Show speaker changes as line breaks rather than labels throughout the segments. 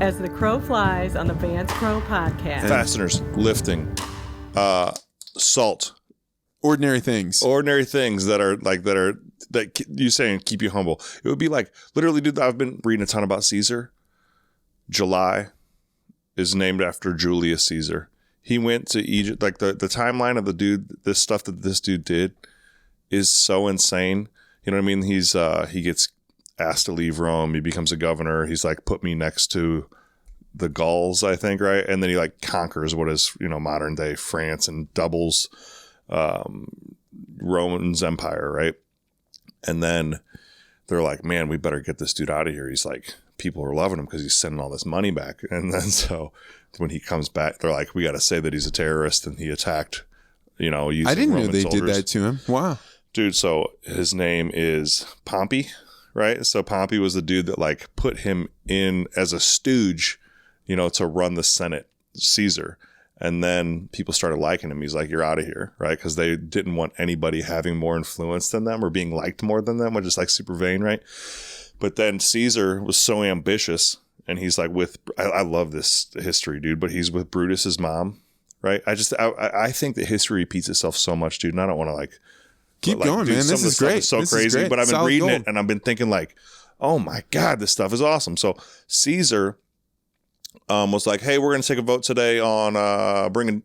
As the crow flies on the Vance Crowe podcast.
Fasteners, lifting, salt.
Ordinary things
that you saying keep you humble. It would be like, literally, dude, I've been reading a ton about Caesar. July is named after Julius Caesar. He went to Egypt. Like the timeline of the dude, this stuff that this dude did is so insane. You know what I mean? He gets asked to leave Rome. He becomes a governor. He's like, put me next to the Gauls, I think, right? And then he like conquers what is, modern day France and doubles Roman's empire, right? And then they're like, man, we better get this dude out of here. He's like, people are loving him because he's sending all this money back. And then so when he comes back, they're like, we got to say that he's a terrorist and he attacked, using
I didn't
Roman
know they
soldiers.
did that to him. Wow.
Dude, so his name is Pompey, right? So Pompey was the dude that like put him in as a stooge, to run the Senate, Caesar. And then people started liking him. He's like, you're out of here, right? Because they didn't want anybody having more influence than them or being liked more than them, which is like super vain, right? But then Caesar was so ambitious, and he's like I love this history, dude, but he's with Brutus's mom, right? I think that history repeats itself so much, dude, and I don't want to like...
Keep going, dude, man. This is great.
It's so crazy, but I've been reading it, and I've been thinking like, oh my God, this stuff is awesome. So Caesar... was like, hey, we're going to take a vote today on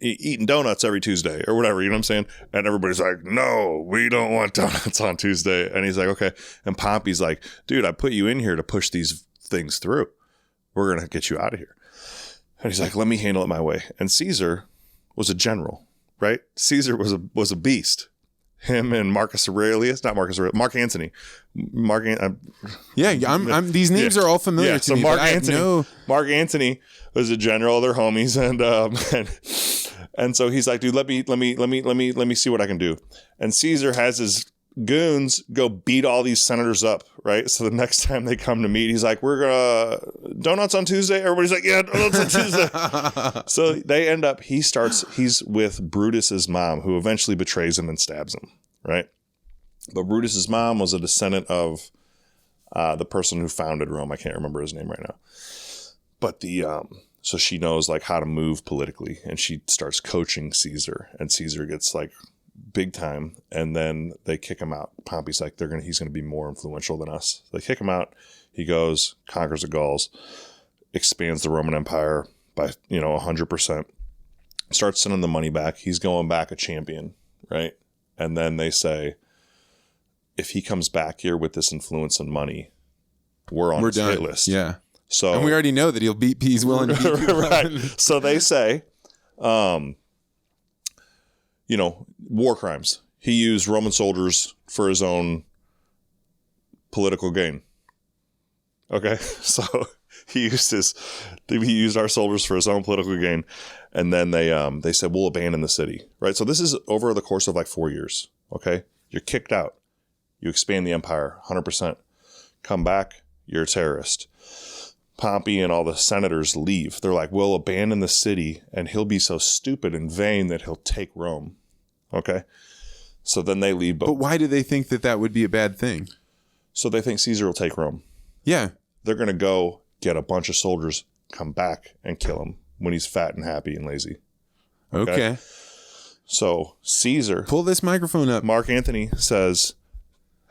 eating donuts every Tuesday or whatever, you know what I'm saying? And everybody's like, no, we don't want donuts on Tuesday. And he's like, okay. And Pompey's like, dude, I put you in here to push these things through. We're going to get you out of here. And he's like, let me handle it my way. And Caesar was a general, right? Caesar was a beast. Him and Mark Antony.
These names are all familiar to me.
Mark Antony was a general. They're homies, and so he's like, dude, let me see what I can do. And Caesar has his goons go beat all these senators up, right? So the next time they come to meet, he's like, we're gonna donuts on Tuesday. Everybody's like, yeah, donuts on Tuesday. So they end up, he's with Brutus's mom, who eventually betrays him and stabs him, right? But Brutus's mom was a descendant of the person who founded Rome. I can't remember his name right now. But so she knows like how to move politically, and she starts coaching Caesar, and Caesar gets like big time, and then they kick him out. Pompey's like, he's gonna be more influential than us. They kick him out. He goes, conquers the Gauls, expands the Roman Empire by 100%. Starts sending the money back. He's going back a champion, right? And then they say, if he comes back here with this influence and money, we're on his hit list.
Yeah.
So,
and we already know that he's willing to beat you.
Right. So they say, war crimes. He used Roman soldiers for his own political gain. Okay. So he used our soldiers for his own political gain. And then they said, we'll abandon the city. Right. So this is over the course of like 4 years. Okay. You're kicked out. You expand the empire 100%. Come back. You're a terrorist. Pompey and all the senators leave. They're like, we'll abandon the city, and he'll be so stupid and vain that he'll take Rome. Okay. So then they leave.
But why do they think that would be a bad thing?
So they think Caesar will take Rome.
Yeah.
They're going to go get a bunch of soldiers, come back and kill him when he's fat and happy and lazy.
Okay. So
Caesar.
Pull this microphone up.
Mark Antony says,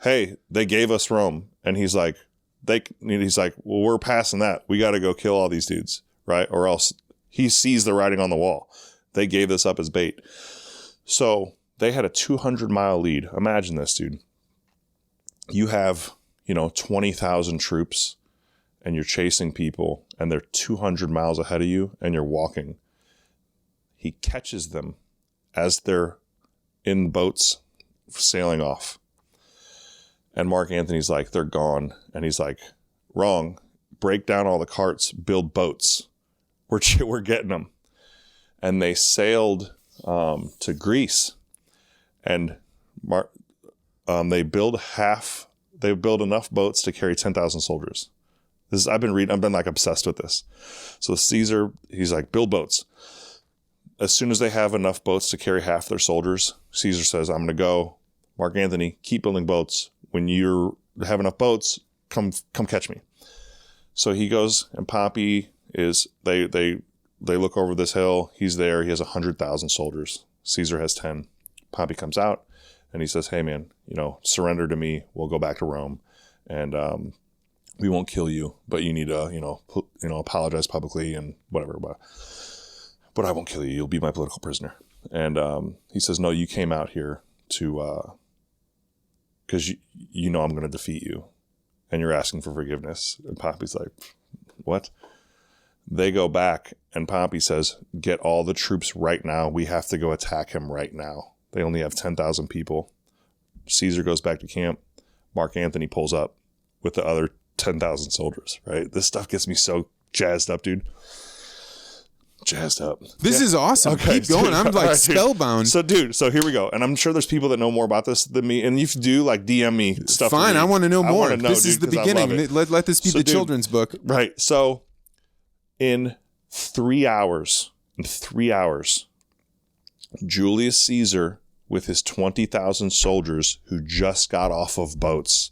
hey, they gave us Rome. And he's like, well, we're passing that. We got to go kill all these dudes, right? Or else he sees the writing on the wall. They gave this up as bait. So they had a 200-mile lead. Imagine this, dude. You have, 20,000 troops, and you're chasing people, and they're 200 miles ahead of you, and you're walking. He catches them as they're in boats sailing off. And Mark Antony's like, they're gone. And he's like, wrong. Break down all the carts, build boats. We're getting them. And they sailed to Greece. And they build enough boats to carry 10,000 soldiers. I've been like obsessed with this. So Caesar, he's like, build boats. As soon as they have enough boats to carry half their soldiers, Caesar says, I'm going to go. Mark Antony, keep building boats. When you have enough boats, come catch me. So he goes, and Pompey is they look over this hill. He's there. He has 100,000 soldiers. Caesar has 10. Pompey comes out and he says, hey man, surrender to me. We'll go back to Rome and we won't kill you, but you need to, apologize publicly and whatever. But I won't kill you. You'll be my political prisoner. And he says, no, you came out here to, because I'm going to defeat you and you're asking for forgiveness. And Pompey's like, what? They go back and Pompey says, get all the troops right now. We have to go attack him right now. They only have 10,000 people. Caesar goes back to camp. Mark Antony pulls up with the other 10,000 soldiers, right? This stuff gets me so jazzed up, dude. Jazzed up.
This is awesome. Okay, keep going. I'm like spellbound.
So here we go. And I'm sure there's people that know more about this than me. And if you do, like, DM me stuff.
Fine. I want to know more. This is the beginning. Let this be the children's book.
Right. So in 3 hours, Julius Caesar, with his 20,000 soldiers who just got off of boats,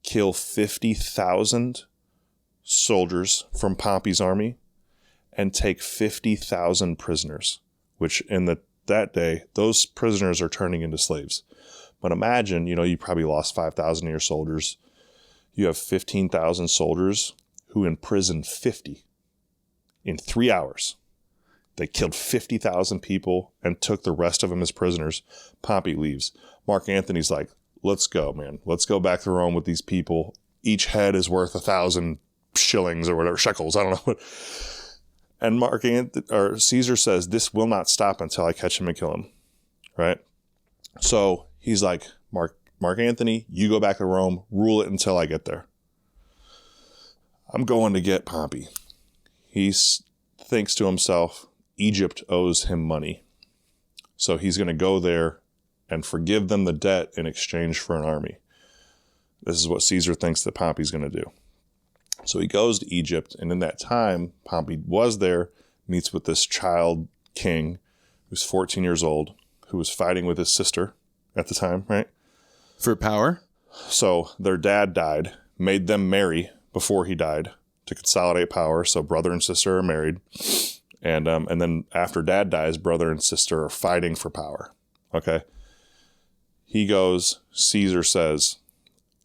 kill 50,000 soldiers from Pompey's army and take 50,000 prisoners, which in that day, those prisoners are turning into slaves. But imagine, you probably lost 5,000 of your soldiers. You have 15,000 soldiers who imprisoned 50 in 3 hours. They killed 50,000 people and took the rest of them as prisoners. Pompey leaves. Mark Antony's like, let's go, man. Let's go back to Rome with these people. Each head is worth 1,000 shillings or whatever, shekels. I don't know. And Caesar says, this will not stop until I catch him and kill him. Right? So he's like, Mark Antony, you go back to Rome, rule it until I get there. I'm going to get Pompey. He thinks to himself, Egypt owes him money. So he's going to go there and forgive them the debt in exchange for an army. This is what Caesar thinks that Pompey's going to do. So he goes to Egypt, and in that time, Pompey was there, meets with this child king who's 14 years old, who was fighting with his sister at the time, right?
For power?
So their dad died, made them marry before he died to consolidate power. So brother and sister are married. And then after dad dies, brother and sister are fighting for power. Okay. He goes, Caesar says,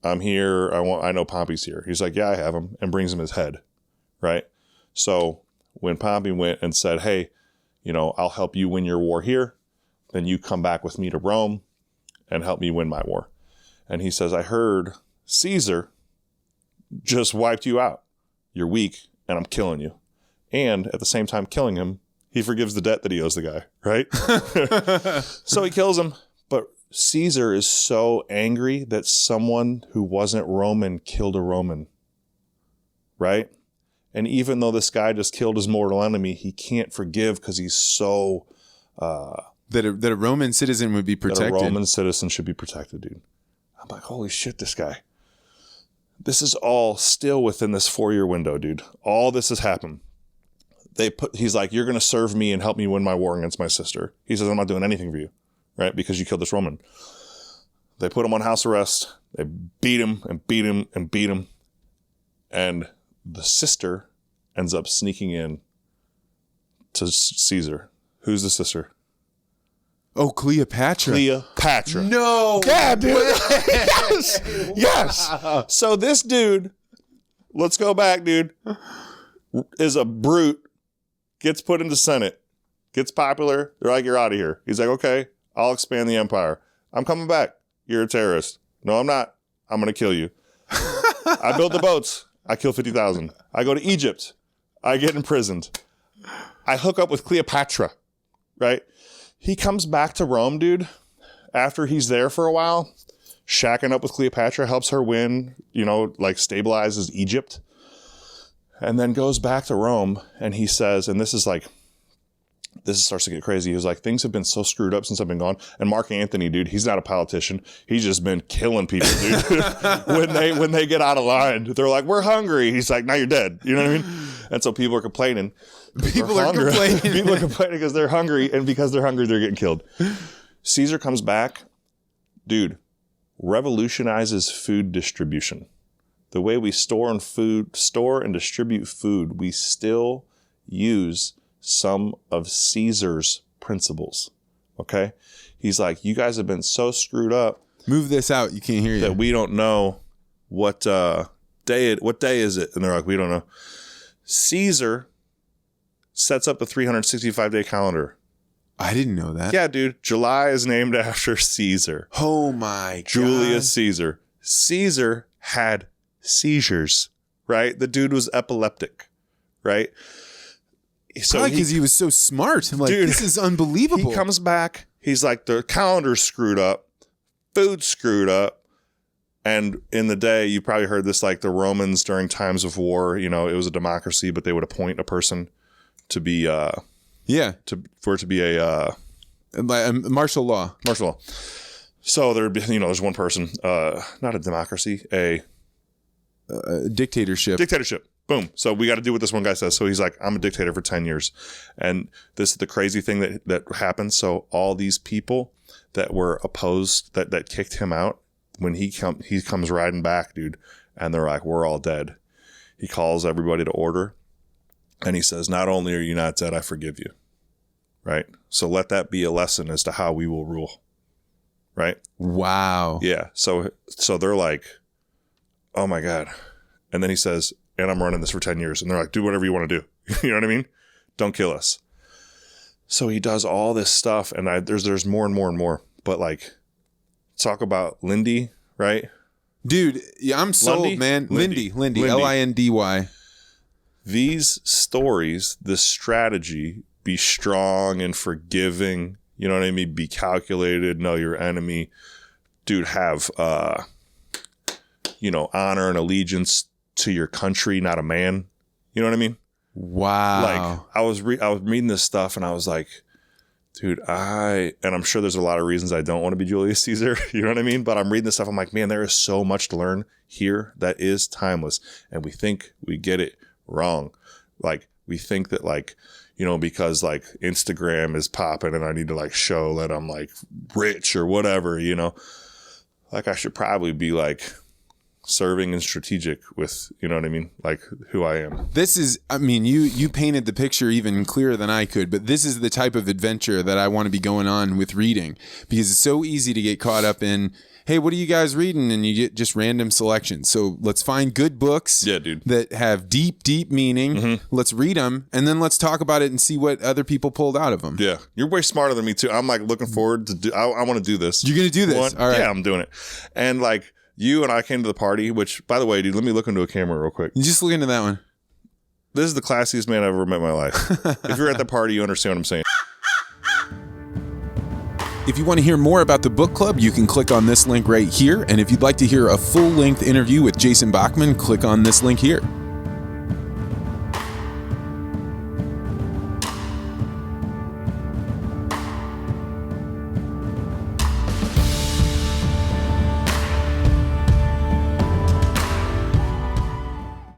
I'm here. I know Pompey's here. He's like, yeah, I have him, and brings him his head. Right. So when Pompey went and said, hey, I'll help you win your war here. Then you come back with me to Rome and help me win my war. And he says, I heard Caesar just wiped you out. You're weak and I'm killing you. And at the same time killing him, he forgives the debt that he owes the guy, right? So he kills him. But Caesar is so angry that someone who wasn't Roman killed a Roman, right? And even though this guy just killed his mortal enemy, he can't forgive because he's so...
That a Roman citizen would be protected.
That a Roman citizen should be protected, dude. I'm like, holy shit, this guy. This is all still within this 4-year window, dude. All this has happened. He's like, you're going to serve me and help me win my war against my sister. He says, I'm not doing anything for you, right? Because you killed this Roman. They put him on house arrest. They beat him and beat him and beat him. And the sister ends up sneaking in to Caesar. Who's the sister?
Oh, Cleopatra.
Cleopatra.
No.
Yeah, dude. Yes. Yes. So this dude, let's go back, dude, is a brute, gets put into Senate, gets popular. They're like, you're out of here. He's like, okay, I'll expand the empire. I'm coming back. You're a terrorist. No, I'm not. I'm going to kill you. I build the boats. I kill 50,000. I go to Egypt. I get imprisoned. I hook up with Cleopatra, right? He comes back to Rome, dude, after he's there for a while, shacking up with Cleopatra, helps her win, stabilizes Egypt, and then goes back to Rome, and he says, and this starts to get crazy. He was like, things have been so screwed up since I've been gone. And Mark Antony, dude, he's not a politician. He's just been killing people, dude. when they get out of line, they're like, we're hungry. He's like, now you're dead. You know what I mean? And so people are complaining. People are complaining because they're hungry, and because they're hungry, they're getting killed. Caesar comes back, dude, revolutionizes food distribution. the way we store and distribute food, we still use some of Caesar's principles. Okay? He's like, you guys have been so screwed up.
Move this out. You can't hear you.
That we don't know what day is it? And they're like, we don't know. Caesar sets up the 365-day calendar.
I didn't know that.
Yeah, dude. July is named after Caesar.
Oh, my God.
Julius Caesar. Caesar had seizures, right? The dude was epileptic, right?
So probably because he was so smart. I'm like, dude, this is unbelievable.
He comes back. He's like, the calendar's screwed up. Food's screwed up. And in the day, you probably heard this, like the Romans during times of war, it was a democracy, but they would appoint a person to be, for it to be a
martial law.
Martial law. So there'd be, there's one person, not a democracy, a
dictatorship.
Dictatorship. Boom. So we got to do what this one guy says. So he's like, I'm a dictator for 10 years. And this is the crazy thing that happened. So all these people that were opposed, that kicked him out, when he comes riding back, dude, and they're like, we're all dead. He calls everybody to order. And he says, not only are you not dead, I forgive you. Right? So let that be a lesson as to how we will rule. Right?
Wow.
Yeah. So they're like, oh my God. And then he says, and I'm running this for 10 years. And they're like, do whatever you want to do. You know what I mean? Don't kill us. So he does all this stuff. And there's more and more and more. But like, talk about Lindy, right?
Dude, yeah, I'm sold, Lundy? Man. Lindy. Lindy.
These stories, this strategy, be strong and forgiving, you know what I mean? Be calculated, know your enemy. Dude, have, honor and allegiance to your country, not a man. You know what I mean?
Wow.
Like, I was reading this stuff and I was like, dude, and I'm sure there's a lot of reasons I don't want to be Julius Caesar. You know what I mean? But I'm reading this stuff. I'm like, man, there is so much to learn here that is timeless. And we think we get it wrong. Like, we think that, like, because like Instagram is popping and I need to like show that I'm like rich or whatever, like I should probably be like serving and strategic with, you know what I mean? Like who I am.
This is, I mean, you painted the picture even clearer than I could, but this is the type of adventure that I want to be going on with reading, because it's so easy to get caught up in, hey, what are you guys reading? And you get just random selections. So let's find good books that have deep, deep meaning. Mm-hmm. Let's read them. And then let's talk about it and see what other people pulled out of them.
Yeah. You're way smarter than me too. I'm like looking forward to I want to do this.
You're going to do this? All right.
Yeah, I'm doing it. And like you and I came to the party, which by the way, dude, let me look into a camera real quick.
You just look into that one.
This is the classiest man I've ever met in my life. If you're at the party, you understand what I'm saying.
If you want to hear more about the book club, you can click on this link right here. And if you'd like to hear a full-length interview with Jason Bockman, click on this link here.